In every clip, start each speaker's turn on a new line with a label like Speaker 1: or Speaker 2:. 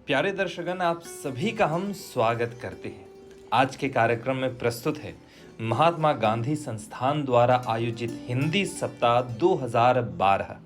Speaker 1: प्यारे दर्शकगण, आप सभी का हम स्वागत करते हैं। आज के कार्यक्रम में प्रस्तुत है महात्मा गांधी संस्थान द्वारा आयोजित हिंदी सप्ताह 2012।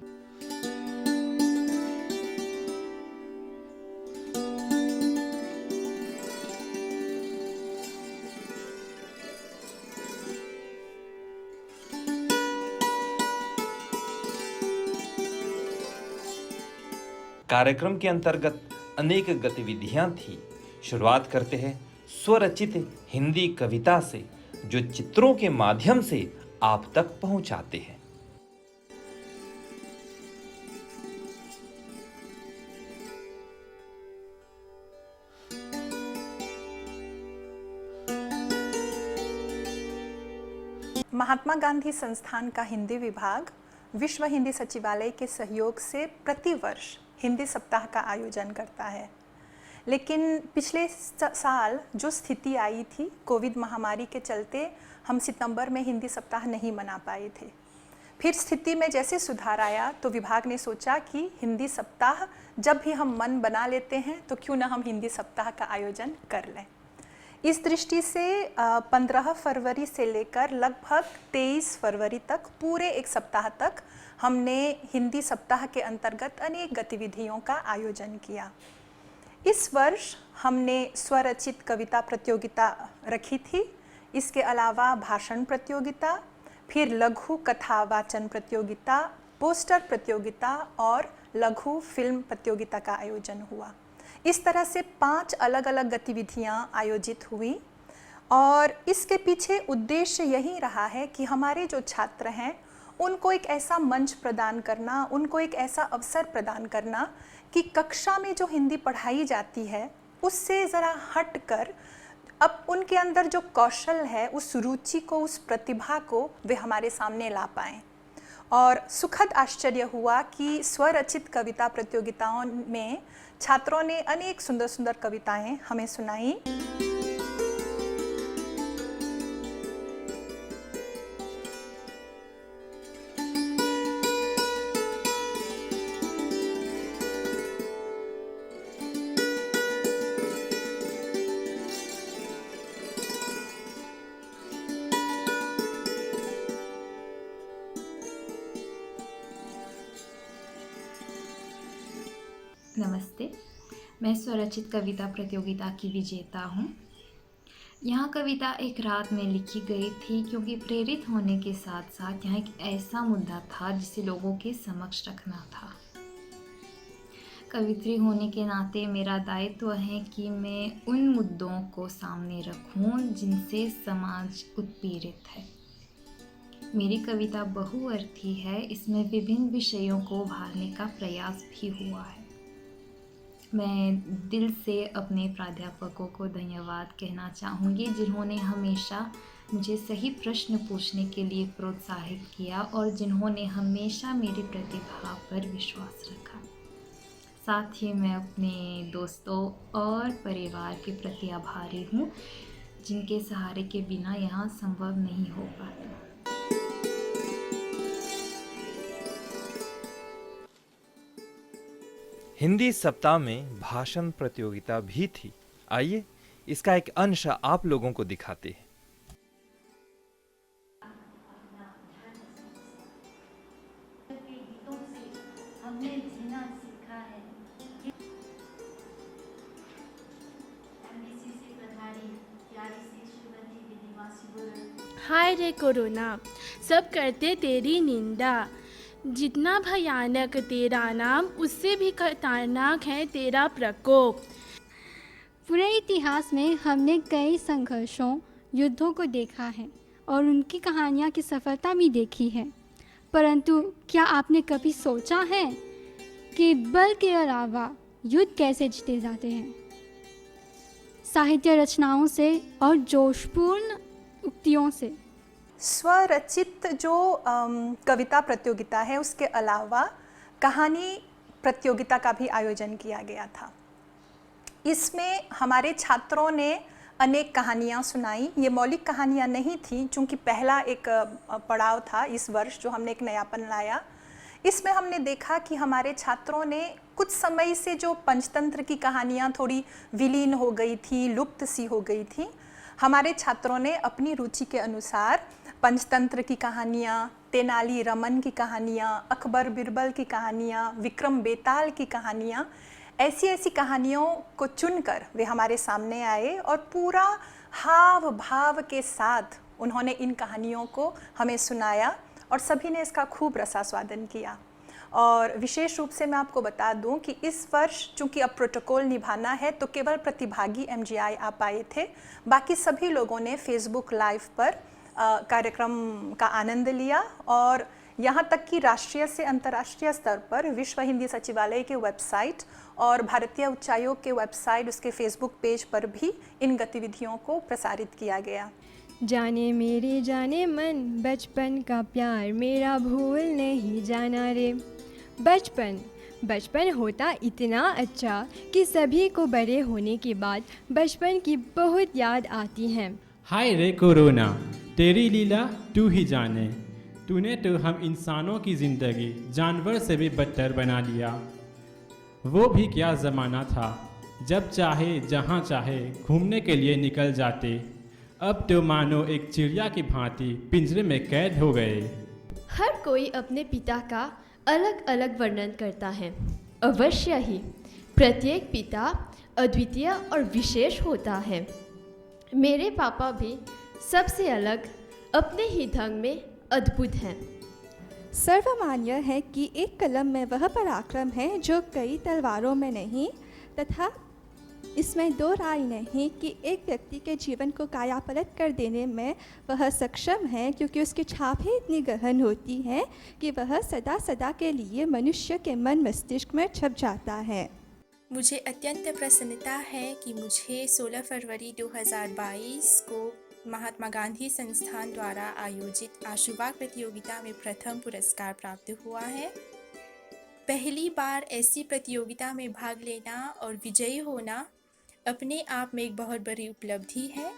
Speaker 1: कार्यक्रम के अंतर्गत अनेक गतिविधियां थी। शुरुआत करते हैं स्वरचित हिंदी कविता से, जो चित्रों के माध्यम से आप तक पहुंचाते हैं।
Speaker 2: महात्मा गांधी संस्थान का हिंदी विभाग विश्व हिंदी सचिवालय के सहयोग से प्रतिवर्ष हिंदी सप्ताह का आयोजन करता है। लेकिन पिछले साल जो स्थिति आई थी, कोविड महामारी के चलते हम सितंबर में हिंदी सप्ताह नहीं मना पाए थे। फिर स्थिति में जैसे सुधार आया तो विभाग ने सोचा कि हिंदी सप्ताह जब भी हम मन बना लेते हैं तो क्यों ना हम हिंदी सप्ताह का आयोजन कर लें। इस दृष्टि से 15 फरवरी से लेकर लगभग 23 फरवरी तक पूरे एक सप्ताह तक हमने हिंदी सप्ताह के अंतर्गत अनेक गतिविधियों का आयोजन किया। इस वर्ष हमने स्वरचित कविता प्रतियोगिता रखी थी। इसके अलावा भाषण प्रतियोगिता, फिर लघु कथा वाचन प्रतियोगिता, पोस्टर प्रतियोगिता और लघु फिल्म प्रतियोगिता का आयोजन हुआ। इस तरह से 5 अलग अलग गतिविधियां आयोजित हुई और इसके पीछे उद्देश्य यही रहा है कि हमारे जो छात्र हैं उनको एक ऐसा मंच प्रदान करना, उनको एक ऐसा अवसर प्रदान करना कि कक्षा में जो हिंदी पढ़ाई जाती है उससे ज़रा हटकर अब उनके अंदर जो कौशल है, उस रुचि को, उस प्रतिभा को वे हमारे सामने ला पाएँ। और सुखद आश्चर्य हुआ कि स्वरचित कविता प्रतियोगिताओं में छात्रों ने अनेक सुंदर सुंदर कविताएं हमें सुनाई।
Speaker 3: नमस्ते, मैं स्वरचित कविता प्रतियोगिता की विजेता हूँ। यह कविता एक रात में लिखी गई थी क्योंकि प्रेरित होने के साथ साथ यह एक ऐसा मुद्दा था जिसे लोगों के समक्ष रखना था। कवित्री होने के नाते मेरा दायित्व है कि मैं उन मुद्दों को सामने रखूं जिनसे समाज उत्पीड़ित है। मेरी कविता बहुअर्थी है, इसमें विभिन्न विषयों को उभारने का प्रयास भी हुआ है। मैं दिल से अपने प्राध्यापकों को धन्यवाद कहना चाहूँगी, जिन्होंने हमेशा मुझे सही प्रश्न पूछने के लिए प्रोत्साहित किया और जिन्होंने हमेशा मेरी प्रतिभा पर विश्वास रखा। साथ ही मैं अपने दोस्तों और परिवार के प्रति आभारी हूँ, जिनके सहारे के बिना यहाँ संभव नहीं हो पाता।
Speaker 1: हिंदी सप्ताह में भाषण प्रतियोगिता भी थी। आइए इसका एक अंश आप लोगों को दिखाते हैं।
Speaker 4: हाय रे कोरोना, सब करते तेरी निंदा। जितना भयानक तेरा नाम, उससे भी खतरनाक है तेरा प्रकोप।
Speaker 5: पूरे इतिहास में हमने कई संघर्षों, युद्धों को देखा है और उनकी कहानियाँ की सफलता भी देखी है। परंतु क्या आपने कभी सोचा है कि बल के अलावा युद्ध कैसे जीते जाते हैं? साहित्य रचनाओं से और जोशपूर्ण उक्तियों से।
Speaker 2: स्वरचित जो कविता प्रतियोगिता है, उसके अलावा कहानी प्रतियोगिता का भी आयोजन किया गया था। इसमें हमारे छात्रों ने अनेक कहानियाँ सुनाई। ये मौलिक कहानियाँ नहीं थी, चूँकि पहला एक पड़ाव था इस वर्ष जो हमने एक नयापन लाया। इसमें हमने देखा कि हमारे छात्रों ने कुछ समय से जो पंचतंत्र की कहानियाँ थोड़ी विलीन हो गई थी, लुप्त सी हो गई थी, हमारे छात्रों ने अपनी रुचि के अनुसार पंचतंत्र की कहानियाँ, तेनाली रमन की कहानियाँ, अकबर बिरबल की कहानियाँ, विक्रम बेताल की कहानियाँ, ऐसी ऐसी कहानियों को चुनकर वे हमारे सामने आए और पूरा हाव भाव के साथ उन्होंने इन कहानियों को हमें सुनाया और सभी ने इसका खूब रसास्वादन किया। और विशेष रूप से मैं आपको बता दूं कि इस वर्ष चूंकि अब प्रोटोकॉल निभाना है तो केवल प्रतिभागी एमजीआई आ पाए थे, बाकी सभी लोगों ने फेसबुक लाइव पर कार्यक्रम का आनंद लिया और यहाँ तक कि राष्ट्रीय से अंतर्राष्ट्रीय स्तर पर विश्व हिंदी सचिवालय के वेबसाइट और भारतीय उच्चायोग के वेबसाइट, उसके फेसबुक पेज पर भी इन गतिविधियों को प्रसारित किया गया।
Speaker 6: जाने मेरे जाने मन बचपन का प्यार मेरा भूल नहीं जाना रे। बचपन होता इतना अच्छा कि सभी को बड़े होने के बाद बचपन की बहुत याद आती है।
Speaker 7: हाय रे कोरोना, तेरी लीला तू ही जाने। तूने तो हम इंसानों की ज़िंदगी जानवर से भी बदतर बना लिया। वो भी क्या ज़माना था, जब चाहे जहाँ चाहे घूमने के लिए निकल जाते। अब तो मानो एक चिड़िया की भांति पिंजरे में कैद हो गए।
Speaker 8: हर कोई अपने पिता का अलग अलग वर्णन करता है। अवश्य ही प्रत्येक पिता अद्वितीय और विशेष होता है। मेरे पापा भी सबसे अलग अपने ही ढंग में अद्भुत हैं।
Speaker 9: सर्वमान्य है कि एक कलम में वह पराक्रम है जो कई तलवारों में नहीं, तथा इसमें दो राय नहीं कि एक व्यक्ति के जीवन को कायापलट कर देने में वह सक्षम है, क्योंकि उसकी छाप ही इतनी गहन होती है कि वह सदा सदा के लिए मनुष्य के मन मस्तिष्क में छप जाता है।
Speaker 10: मुझे अत्यंत प्रसन्नता है कि मुझे 16 फरवरी 2022 को महात्मा गांधी संस्थान द्वारा आयोजित आशुवाक प्रतियोगिता में प्रथम पुरस्कार प्राप्त हुआ है। पहली बार ऐसी प्रतियोगिता में भाग लेना और विजयी होना अपने आप में एक बहुत बड़ी उपलब्धि है।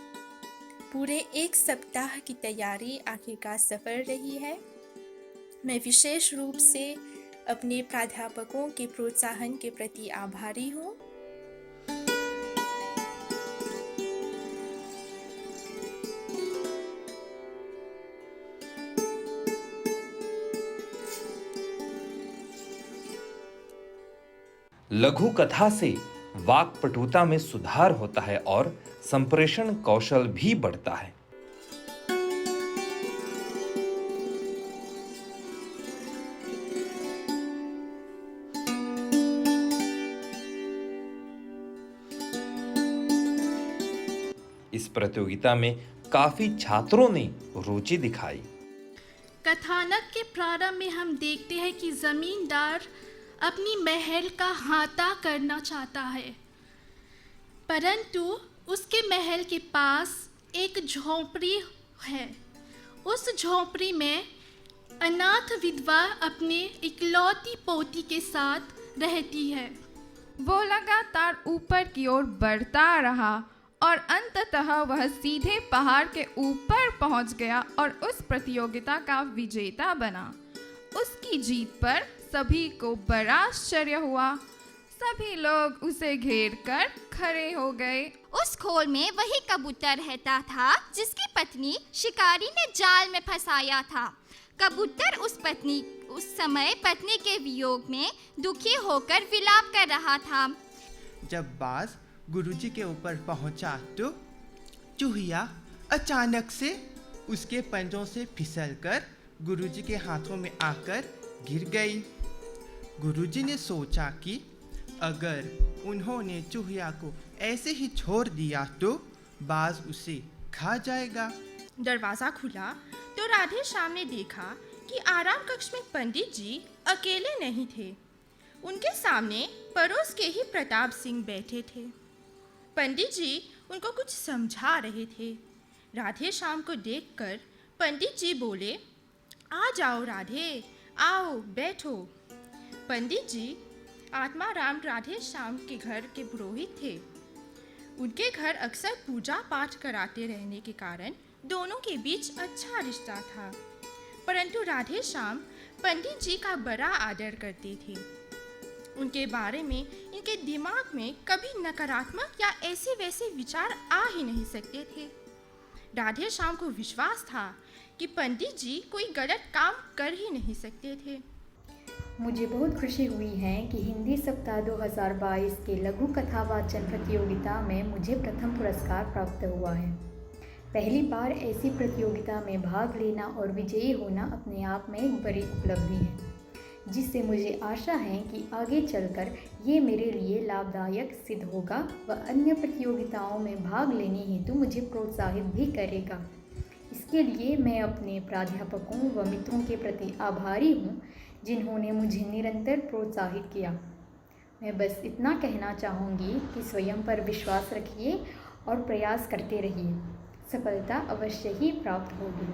Speaker 10: पूरे एक सप्ताह की तैयारी आखिरकार सफल रही है। मैं विशेष रूप से अपने प्राध्यापकों के प्रोत्साहन के प्रति आभारी हूँ।
Speaker 1: लघु कथा से वाक्पटुता में सुधार होता है और संप्रेषण कौशल भी बढ़ता है। इस प्रतियोगिता में काफी छात्रों ने रुचि दिखाई।
Speaker 4: कथानक के प्रारंभ में हम देखते हैं कि जमींदार अपनी महल का हाता करना चाहता है, परंतु उसके महल के पास एक झोंपड़ी है। उस झोंपड़ी में अनाथ विधवा अपने इकलौती पोती के साथ रहती है।
Speaker 11: वो लगातार ऊपर की ओर बढ़ता रहा और अंततः वह सीधे पहाड़ के ऊपर पहुंच गया और उस प्रतियोगिता का विजेता बना। उसकी जीत पर सभी को बड़ा आश्चर्य हुआ। सभी लोग उसे घेर कर खड़े हो गए।
Speaker 12: उस खोल में वही कबूतर रहता था जिसकी पत्नी शिकारी ने जाल में फंसाया था। कबूतर उस समय पत्नी के वियोग में दुखी होकर विलाप कर रहा था।
Speaker 13: जब बाज गुरुजी के ऊपर पहुंचा तो चूहिया अचानक से उसके पंजों से फिसलकर गुरुजी के हाथों में आकर गिर गई। गुरुजी ने सोचा कि अगर उन्होंने चूहिया को ऐसे ही छोड़ दिया तो बाज उसे खा जाएगा।
Speaker 14: दरवाज़ा खुला तो राधे श्याम ने देखा कि आराम कक्ष में पंडित जी अकेले नहीं थे। उनके सामने पड़ोस के ही प्रताप सिंह बैठे थे। पंडित जी उनको कुछ समझा रहे थे। राधे श्याम को देखकर पंडित जी बोले, आ जाओ राधे, आओ बैठो। पंडित जी आत्माराम राधे श्याम के घर के पुरोहित थे। उनके घर अक्सर पूजा पाठ कराते रहने के कारण दोनों के बीच अच्छा रिश्ता था। परंतु राधे श्याम पंडित जी का बड़ा आदर करते थे। उनके बारे में इनके दिमाग में कभी नकारात्मक या ऐसे वैसे विचार आ ही नहीं सकते थे। राधे श्याम को विश्वास था कि पंडित जी कोई गलत काम कर ही नहीं सकते थे।
Speaker 15: मुझे बहुत खुशी हुई है कि हिंदी सप्ताह 2022 के लघु कथा वाचन प्रतियोगिता में मुझे प्रथम पुरस्कार प्राप्त हुआ है। पहली बार ऐसी प्रतियोगिता में भाग लेना और विजयी होना अपने आप में एक बड़ी उपलब्धि है, जिससे मुझे आशा है कि आगे चलकर ये मेरे लिए लाभदायक सिद्ध होगा व अन्य प्रतियोगिताओं में भाग लेने हेतु मुझे प्रोत्साहित भी करेगा। इसके लिए मैं अपने प्राध्यापकों व मित्रों के प्रति आभारी हूँ, जिन्होंने मुझे निरंतर प्रोत्साहित किया। मैं बस इतना कहना चाहूँगी कि स्वयं पर विश्वास रखिए और प्रयास करते रहिए, सफलता अवश्य ही प्राप्त होगी।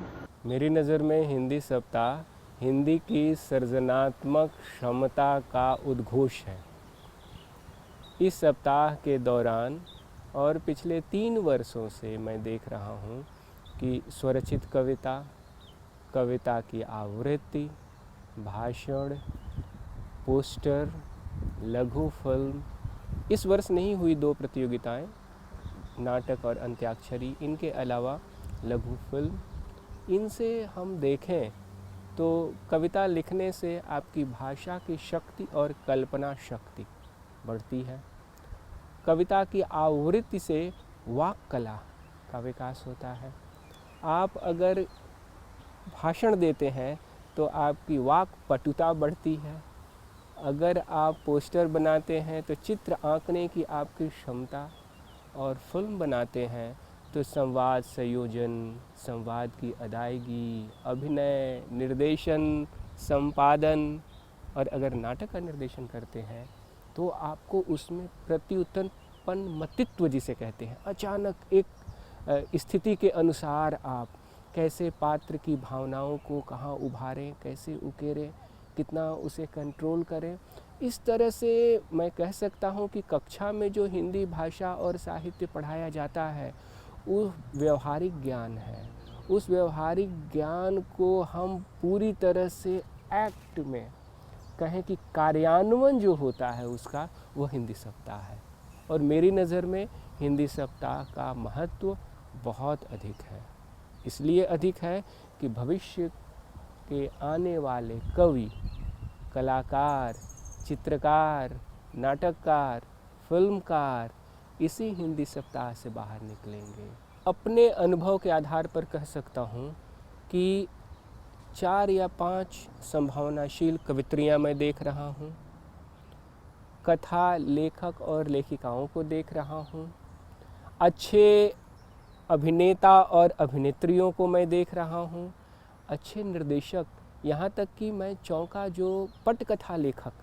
Speaker 16: मेरी नज़र में हिंदी सप्ताह हिंदी की सृजनात्मक क्षमता का उद्घोष है। इस सप्ताह के दौरान और पिछले 3 वर्षों से मैं देख रहा हूँ कि स्वरचित कविता, कविता की आवृत्ति, भाषण, पोस्टर, लघु फिल्म, इस वर्ष नहीं हुई 2 प्रतियोगिताएं, नाटक और अंत्याक्षरी, इनके अलावा लघु फिल्म, इनसे हम देखें तो कविता लिखने से आपकी भाषा की शक्ति और कल्पना शक्ति बढ़ती है। कविता की आवृत्ति से वाक कला का विकास होता है। आप अगर भाषण देते हैं तो आपकी वाक पटुता बढ़ती है। अगर आप पोस्टर बनाते हैं तो चित्र आंकने की आपकी क्षमता, और फिल्म बनाते हैं तो संवाद संयोजन, संवाद की अदायगी, अभिनय, निर्देशन, संपादन, और अगर नाटक का निर्देशन करते हैं तो आपको उसमें प्रत्युत्पन्नमतित्व जिसे कहते हैं, अचानक एक स्थिति के अनुसार आप कैसे पात्र की भावनाओं को कहाँ उभारें, कैसे उकेरें, कितना उसे कंट्रोल करें। इस तरह से मैं कह सकता हूँ कि कक्षा में जो हिंदी भाषा और साहित्य पढ़ाया जाता है वो व्यवहारिक ज्ञान है। उस व्यवहारिक ज्ञान को हम पूरी तरह से एक्ट में कहें कि कार्यान्वयन जो होता है उसका, वो हिंदी सप्ताह है। और मेरी नज़र में हिंदी सप्ताह का महत्व बहुत अधिक है। इसलिए अधिक है कि भविष्य के आने वाले कवि, कलाकार, चित्रकार, नाटककार, फिल्मकार इसी हिंदी सप्ताह से बाहर निकलेंगे। अपने अनुभव के आधार पर कह सकता हूँ कि 4 या 5 संभावनाशील कवित्रियाँ मैं देख रहा हूँ, कथा लेखक और लेखिकाओं को देख रहा हूँ, अच्छे अभिनेता और अभिनेत्रियों को मैं देख रहा हूँ, अच्छे निर्देशक, यहाँ तक कि मैं चौंका जो पटकथा लेखक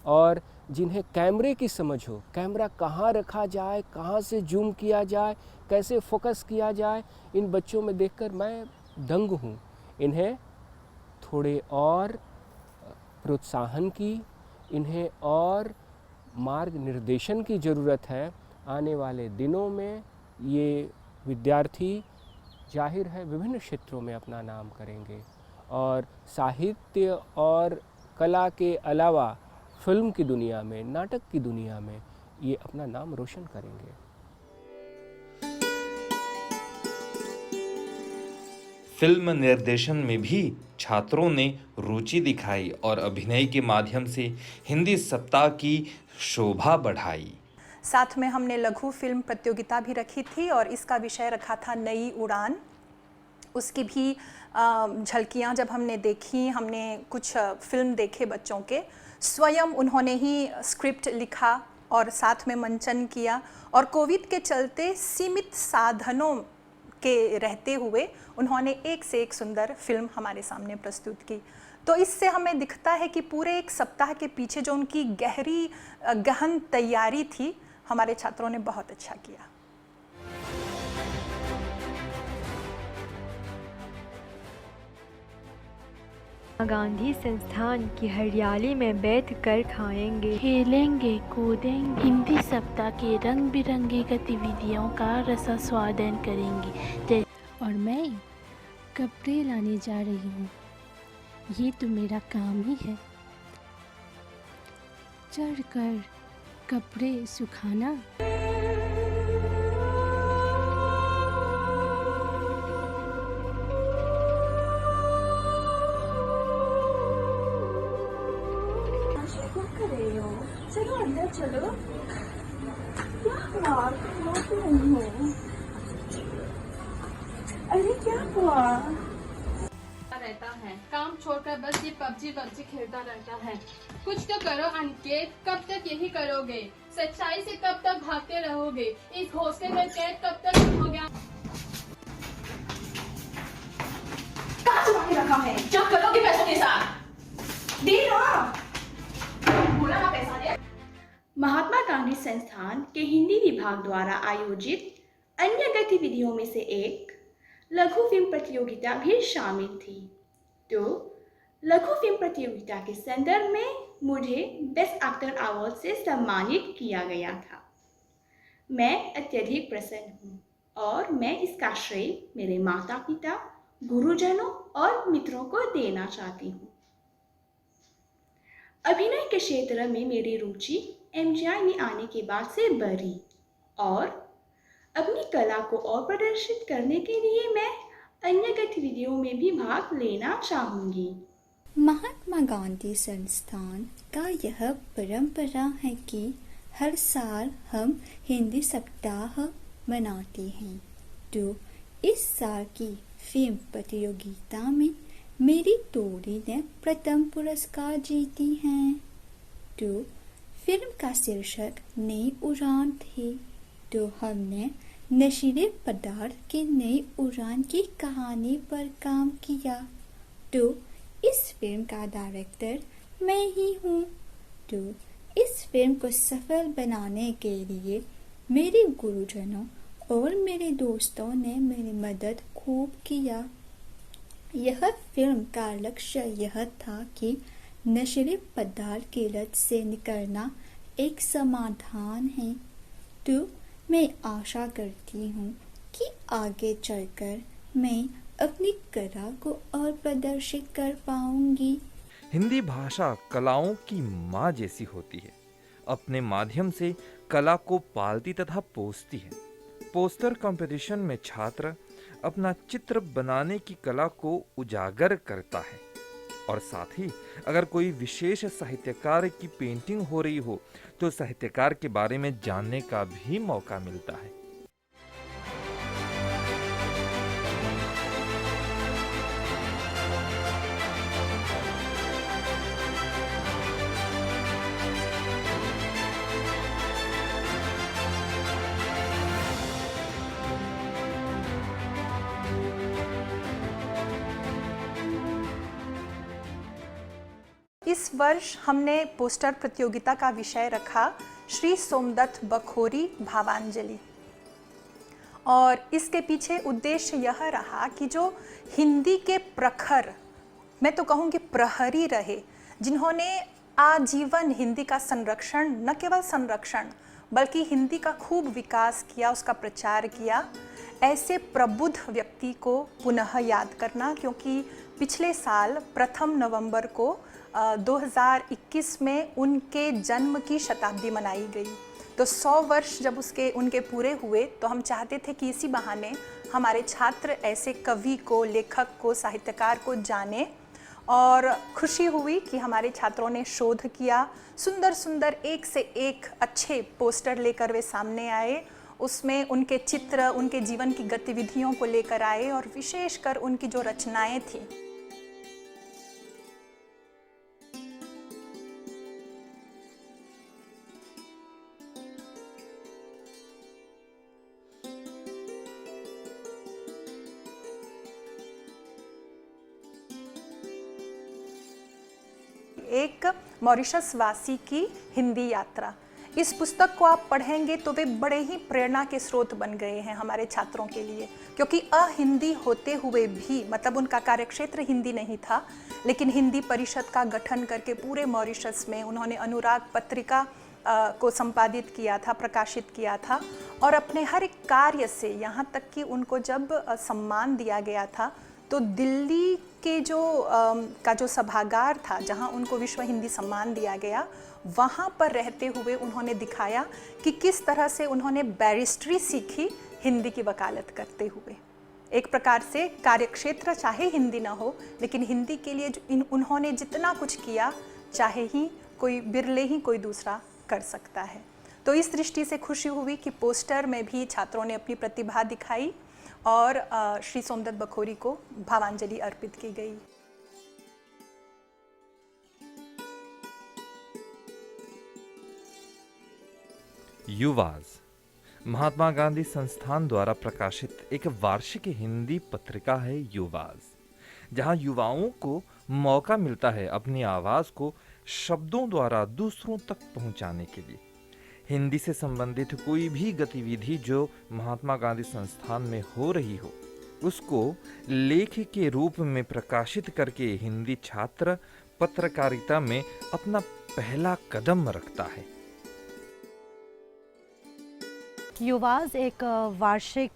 Speaker 16: और जिन्हें कैमरे की समझ हो, कैमरा कहाँ रखा जाए, कहाँ से जूम किया जाए, कैसे फोकस किया जाए, इन बच्चों में देखकर मैं दंग हूँ। इन्हें थोड़े और प्रोत्साहन की, इन्हें और मार्ग निर्देशन की ज़रूरत है। आने वाले दिनों में ये विद्यार्थी जाहिर है विभिन्न क्षेत्रों में अपना नाम करेंगे और साहित्य और कला के अलावा फिल्म की दुनिया में, नाटक की दुनिया में ये अपना नाम रोशन करेंगे।
Speaker 1: फिल्म निर्देशन में भी छात्रों ने रुचि दिखाई और अभिनय के माध्यम से हिंदी सप्ताह की शोभा बढ़ाई।
Speaker 2: साथ में हमने लघु फिल्म प्रतियोगिता भी रखी थी और इसका विषय रखा था नई उड़ान। उसकी भी झलकियाँ जब हमने देखी, हमने कुछ फिल्म देखे बच्चों के, स्वयं उन्होंने ही स्क्रिप्ट लिखा और साथ में मंचन किया और कोविड के चलते सीमित साधनों के रहते हुए उन्होंने एक से एक सुंदर फिल्म हमारे सामने प्रस्तुत की। तो इससे हमें दिखता है कि पूरे एक सप्ताह के पीछे जो उनकी गहन तैयारी थी, हमारे छात्रों ने बहुत अच्छा किया।
Speaker 6: गांधी संस्थान की हरियाली में बैठ कर खाएंगे,
Speaker 17: खेलेंगे, कूदेंगे, हिंदी सप्ताह के रंग बिरंगी गतिविधियों का ये तो मेरा काम ही है, चढ़कर कपड़े सुखाना।
Speaker 18: क्या कर रहे हो? चलो अंदर चलो। क्या हुआ? क्यों नहीं हो? अरे क्या हुआ?
Speaker 19: रहता है, काम छोड़कर बस ये पबजी खेलता रहता है। कुछ तो करो अनिकेत, कब तक यही करोगे? सच्चाई से कब तक भागते रहोगे? इस घोंसले में कैद कब तक रहोगे?
Speaker 18: कहाँ छुपा के रखा है? क्या करोगे पैसों के साथ? दे ना। बोला ना पैसा दे। महात्मा गांधी संस्थान के हिंदी विभाग द्वारा आयोजित अन्य गतिविधियों में से एक लघु फिल्म प्रतियोगिता भी शामिल थी। तो लघु फिल्म प्रतियोगिता के संदर्भ में मुझे बेस्ट एक्टर अवार्ड से सम्मानित किया गया था। मैं अत्यधिक प्रसन्न हूँ और मैं इसका श्रेय मेरे माता पिता, गुरुजनों और मित्रों को देना चाहती हूँ। अभिनय के क्षेत्र में मेरी रुचि MGI में आने के बाद से बढ़ी और अपनी कला को और प्रदर्शित करने के लिए मैं अन्य गतिविधियों में भी भाग लेना चाहूँगी।
Speaker 20: महात्मा गांधी संस्थान का यह परंपरा है कि हर साल हम हिंदी सप्ताह मनाते हैं। तो इस साल की फिल्म प्रतियोगिता में मेरी टोली ने प्रथम पुरस्कार जीती हैं। तो फिल्म का शीर्षक नई उड़ान थी। तो हमने नशीले पदार्थ की नई उड़ान की कहानी पर काम किया। तो इस फिल्म का डायरेक्टर मैं ही हूँ। तो इस फिल्म को सफल बनाने के लिए मेरे गुरुजनों और मेरे दोस्तों ने मेरी मदद खूब किया। यह फिल्म का लक्ष्य यह था कि नशीले पदार्थ की लत से निकलना एक समाधान है। तो मैं आशा करती हूँ कि आगे चलकर मैं अपनी कला को और प्रदर्शित कर पाऊंगी।
Speaker 1: हिंदी भाषा कलाओं की माँ जैसी होती है। अपने माध्यम से कला को पालती तथा पोसती है। पोस्टर कंपटीशन में छात्र अपना चित्र बनाने की कला को उजागर करता है और साथ ही अगर कोई विशेष साहित्यकार की पेंटिंग हो रही हो तो साहित्यकार के बारे में जानने का भी मौका मिलता है।
Speaker 2: इस वर्ष हमने पोस्टर प्रतियोगिता का विषय रखा श्री सोमदत्त बखोरी भावांजलि। और इसके पीछे उद्देश्य यह रहा कि जो हिंदी के प्रखर, मैं तो कहूँगी प्रहरी रहे, जिन्होंने आजीवन हिंदी का संरक्षण, न केवल संरक्षण बल्कि हिंदी का खूब विकास किया, उसका प्रचार किया, ऐसे प्रबुद्ध व्यक्ति को पुनः याद करना। क्योंकि पिछले साल 1 नवंबर को 2021 में उनके जन्म की शताब्दी मनाई गई। तो 100 वर्ष जब उनके पूरे हुए तो हम चाहते थे कि इसी बहाने हमारे छात्र ऐसे कवि को, लेखक को, साहित्यकार को जाने। और खुशी हुई कि हमारे छात्रों ने शोध किया, सुंदर सुंदर एक से एक अच्छे पोस्टर लेकर वे सामने आए। उसमें उनके चित्र, उनके जीवन की गतिविधियों को लेकर आए और विशेषकर उनकी जो रचनाएं थी। एक मॉरिशस वासी की हिंदी यात्रा। इस पुस्तक को आप पढ़ेंगे तो वे बड़े ही प्रेरणा के स्रोत बन गए हैं हमारे छात्रों के लिए। क्योंकि अहिंदी होते हुए भी, मतलब उनका कार्यक्षेत्र हिंदी नहीं था, लेकिन हिंदी परिषद का गठन करके पूरे मॉरिशस में उन्होंने अनुराग पत्रिका को संपादित किया था, प्रकाशित किया था। और अपने हर एक कार्य से, यहाँ तक कि उनको जब सम्मान दिया गया था तो दिल्ली के का जो सभागार था जहां उनको विश्व हिंदी सम्मान दिया गया, वहां पर रहते हुए उन्होंने दिखाया कि किस तरह से उन्होंने बैरिस्ट्री सीखी हिंदी की वकालत करते हुए। एक प्रकार से कार्यक्षेत्र चाहे हिंदी ना हो, लेकिन हिंदी के लिए उन्होंने जितना कुछ किया, चाहे ही कोई बिरले ही कोई दूसरा कर सकता है। तो इस दृष्टि से खुशी हुई कि पोस्टर में भी छात्रों ने अपनी प्रतिभा दिखाई और श्री सोमदत्त बखोरी को भावांजलि अर्पित की गई।
Speaker 1: युवाज महात्मा गांधी संस्थान द्वारा प्रकाशित एक वार्षिक हिंदी पत्रिका है युवाज, जहां युवाओं को मौका मिलता है अपनी आवाज को शब्दों द्वारा दूसरों तक पहुंचाने के लिए। हिंदी से संबंधित कोई भी गतिविधि जो महात्मा गांधी संस्थान में हो रही हो, उसको लेख के रूप में प्रकाशित करके हिंदी छात्र पत्रकारिता में अपना पहला कदम रखता है।
Speaker 21: युवाज एक वार्षिक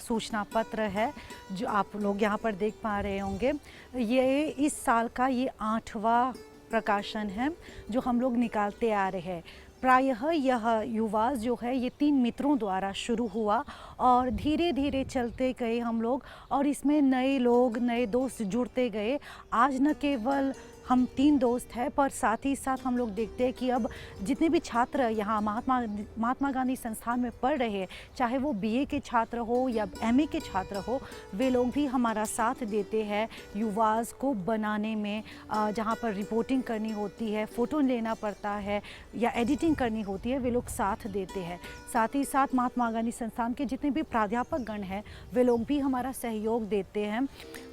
Speaker 21: सूचना पत्र है जो आप लोग यहाँ पर देख पा रहे होंगे। ये इस साल का ये 8वां प्रकाशन है जो हम लोग निकालते आ रहे हैं। प्रायः यह युवाज जो है ये 3 मित्रों द्वारा शुरू हुआ और धीरे धीरे चलते गए हम लोग, और इसमें नए लोग, नए दोस्त जुड़ते गए। आज न केवल हम 3 दोस्त हैं, पर साथ ही साथ हम लोग देखते हैं कि अब जितने भी छात्र यहाँ महात्मा गांधी संस्थान में पढ़ रहे हैं, चाहे वो बीए के छात्र हो या एमए के छात्र हो, वे लोग भी हमारा साथ देते हैं युवाज को बनाने में। जहाँ पर रिपोर्टिंग करनी होती है, फ़ोटो लेना पड़ता है या एडिटिंग करनी होती है, वे लोग साथ देते हैं। साथ ही साथ महात्मा गांधी संस्थान के जितने भी प्राध्यापक गण हैं, वे लोग भी हमारा सहयोग देते हैं।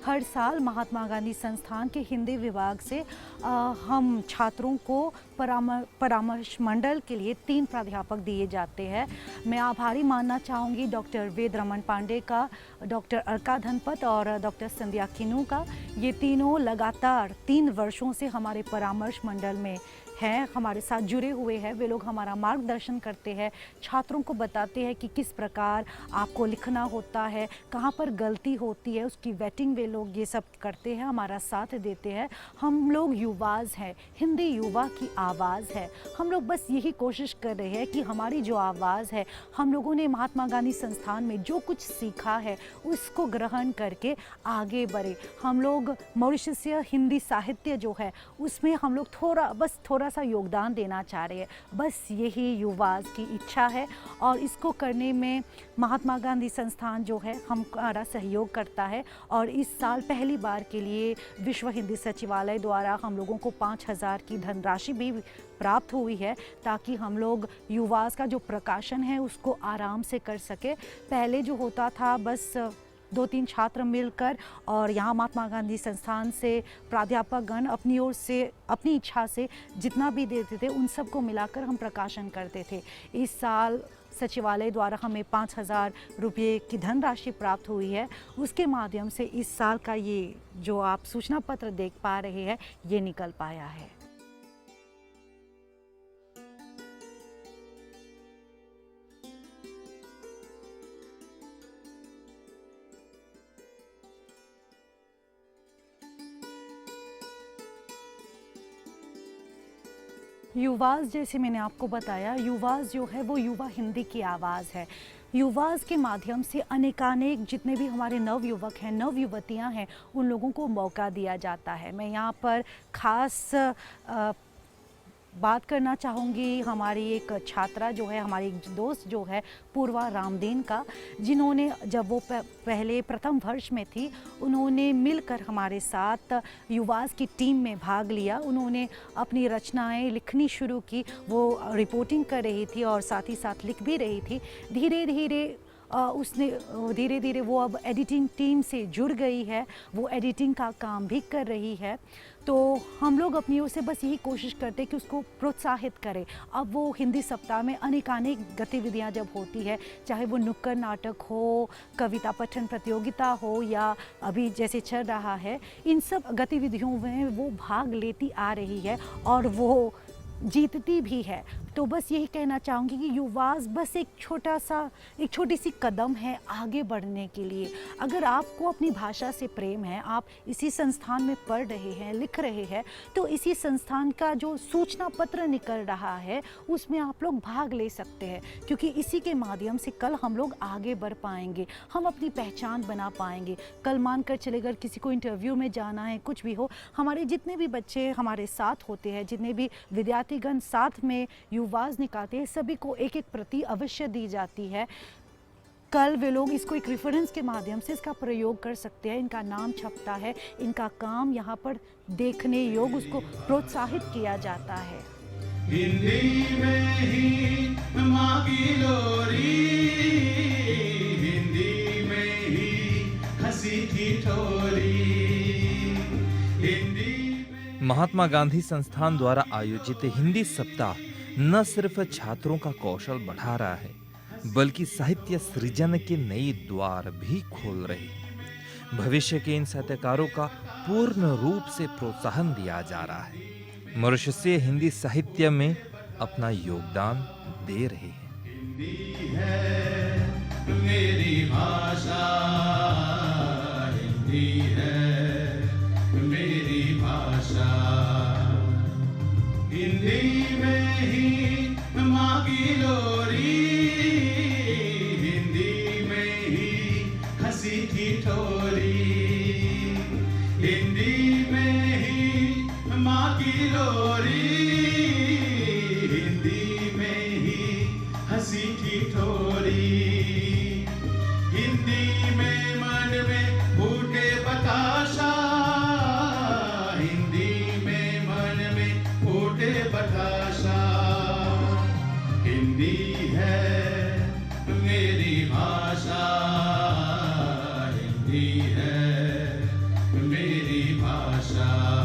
Speaker 21: हर साल महात्मा गांधी संस्थान के हिंदी विभाग से हम छात्रों को परामर्श मंडल के लिए 3 प्राध्यापक दिए जाते हैं। मैं आभारी मानना चाहूँगी डॉक्टर वेद रमन पांडे का, डॉक्टर अर्का धनपत और डॉक्टर संध्या किनू का। ये तीनों लगातार 3 वर्षों से हमारे परामर्श मंडल में हैं, हमारे साथ जुड़े हुए हैं। वे लोग हमारा मार्गदर्शन करते हैं, छात्रों को बताते हैं कि किस प्रकार आपको लिखना होता है, कहाँ पर गलती होती है, उसकी वेटिंग वे लोग ये सब करते हैं, हमारा साथ देते हैं। हम लोग युवाज हैं, हिंदी युवा की आवाज़ है। हम लोग बस यही कोशिश कर रहे हैं कि हमारी जो आवाज़ है, हम लोगों ने महात्मा गांधी संस्थान में जो कुछ सीखा है उसको ग्रहण करके आगे बढ़े। हम लोग मॉरिशसीय हिंदी साहित्य जो है उसमें हम लोग थोड़ा सा योगदान देना चाह रहे हैं। बस यही युवाज की इच्छा है और इसको करने में महात्मा गांधी संस्थान जो है हमारा सहयोग करता है। और इस साल पहली बार के लिए विश्व हिंदी सचिवालय द्वारा हम लोगों को 5,000 की धनराशि भी प्राप्त हुई है, ताकि हम लोग युवाज का जो प्रकाशन है उसको आराम से कर सके। पहले जो होता था बस 2-3 छात्र मिलकर, और यहाँ महात्मा गांधी संस्थान से प्राध्यापक गण अपनी ओर से अपनी इच्छा से जितना भी देते थे उन सबको मिलाकर हम प्रकाशन करते थे। इस साल सचिवालय द्वारा हमें 5,000 रुपये की धनराशि प्राप्त हुई है। उसके माध्यम से इस साल का ये जो आप सूचना पत्र देख पा रहे हैं ये निकल पाया है। युवाज, जैसे मैंने आपको बताया, युवाज जो है वो युवा हिंदी की आवाज़ है। युवाज के माध्यम से अनेकानेक जितने भी हमारे नवयुवक हैं, नवयुवतियां हैं, उन लोगों को मौका दिया जाता है। मैं यहाँ पर ख़ास बात करना चाहूँगी हमारी एक छात्रा जो है, हमारी एक दोस्त जो है पूर्वा रामदीन का, जिन्होंने जब वो पहले प्रथम वर्ष में थी, उन्होंने मिलकर हमारे साथ युवाज की टीम में भाग लिया। उन्होंने अपनी रचनाएं लिखनी शुरू की। वो रिपोर्टिंग कर रही थी और साथ ही साथ लिख भी रही थी। धीरे धीरे वो अब एडिटिंग टीम से जुड़ गई है, वो एडिटिंग का काम भी कर रही है। तो हम लोग अपनी ओर से बस यही कोशिश करते हैं कि उसको प्रोत्साहित करें। अब वो हिंदी सप्ताह में अनेकानेक गतिविधियां जब होती है, चाहे वो नुक्कड़ नाटक हो, कविता पठन प्रतियोगिता हो, या अभी जैसे चल रहा है, इन सब गतिविधियों में वो भाग लेती आ रही है और वो जीतती भी है। तो बस यही कहना चाहूँगी कि युवाज बस एक छोटी सी कदम है आगे बढ़ने के लिए। अगर आपको अपनी भाषा से प्रेम है, आप इसी संस्थान में पढ़ रहे हैं, लिख रहे हैं, तो इसी संस्थान का जो सूचना पत्र निकल रहा है उसमें आप लोग भाग ले सकते हैं, क्योंकि इसी के माध्यम से कल हम लोग आगे बढ़ पाएंगे, हम अपनी पहचान बना पाएंगे। कल मानकर चले अगर किसी को इंटरव्यू में जाना है, कुछ भी हो, हमारे जितने भी बच्चे हमारे साथ होते हैं, जितने भी विद्यार्थीगण साथ में युवाज निकालते हैं, सभी को एक एक प्रति अवश्य दी जाती है। कल वे लोग इसको एक रेफरेंस के माध्यम से इसका प्रयोग कर सकते हैं, इनका नाम छपता है, इनका काम यहाँ पर देखने योग्य, उसको प्रोत्साहित किया जाता है।
Speaker 3: हिंदी में ही माँ की लोरी, हिंदी में ही हंसी की ठोरी,
Speaker 1: महात्मा गांधी संस्थान द्वारा आयोजित हिंदी सप्ताह न सिर्फ छात्रों का कौशल बढ़ा रहा है, बल्कि साहित्य सृजन के नए द्वार भी खोल रहे हैं। भविष्य के इन साहित्यकारों का पूर्ण रूप से प्रोत्साहन दिया जा रहा है। मॉरिशसीय हिंदी साहित्य में अपना योगदान दे रहे हैं।
Speaker 3: हिंदी है मेरी भाषा, हिंदी है मेरी भाषा, हिंदी में ही माँ की लोरी, हिंदी में ही हंसी की ठोरी, हिंदी में ही माँ की लोरी, हिंदी में ही हंसी की ठोरी, हिंदी में मन में फूटे बताशा, हिंदी में मन में फूटे बताशा, हिंदी है मेरी भाषा, हिंदी है मेरी भाषा।